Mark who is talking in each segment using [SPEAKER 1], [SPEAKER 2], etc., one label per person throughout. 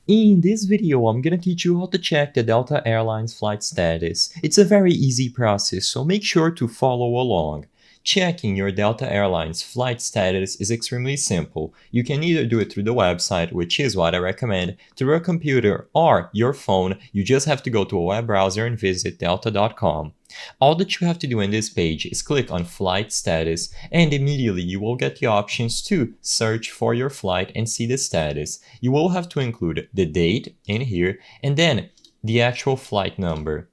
[SPEAKER 1] In this video, I'm gonna teach you how to check the Delta Airlines flight status. It's a very easy process, so make sure to follow along. Checking your Delta Airlines flight status is extremely simple. You can either do it through the website, which is what I recommend, through a computer or your phone. You just have to go to a web browser and visit delta.com. All that you have to do in this page is click on Flight Status, and immediately you will get the options to search for your flight and see the status. You will have to include the date in here and then the actual flight number.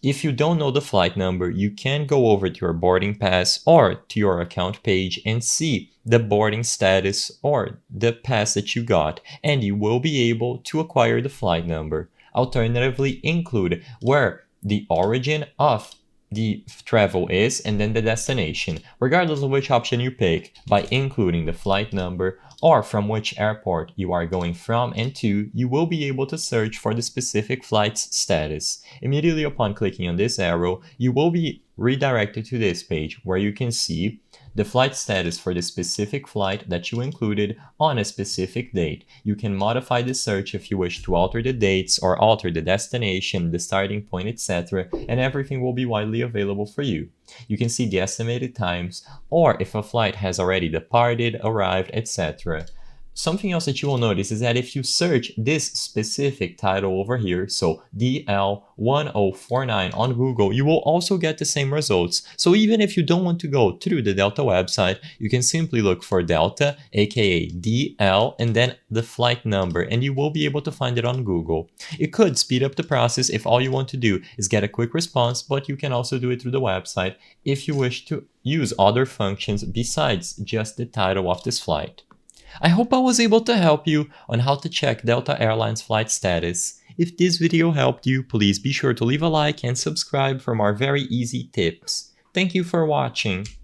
[SPEAKER 1] If you don't know the flight number, you can go over to your boarding pass or to your account page and see the boarding status or the pass that you got, and you will be able to acquire the flight number. Alternatively, include where the origin of the travel is and then the destination, regardless of which option you pick, by including the flight number or from which airport you are going from and to. You will be able to search for the specific flight's status. Immediately upon clicking on this arrow, you will be redirected to this page where you can see the flight status for the specific flight that you included on a specific date. You can modify the search if you wish to alter the dates or alter the destination, the starting point, etc., and everything will be widely available for you. You can see the estimated times or if a flight has already departed, arrived, etc. Something else that you will notice is that if you search this specific title over here, so DL1049 on Google, you will also get the same results. So even if you don't want to go through the Delta website, you can simply look for Delta, aka DL, and then the flight number, and you will be able to find it on Google. It could speed up the process if all you want to do is get a quick response, but you can also do it through the website if you wish to use other functions besides just the title of this flight. I hope I was able to help you on how to check Delta Airlines flight status. If this video helped you, please be sure to leave a like and subscribe for more very easy tips. Thank you for watching.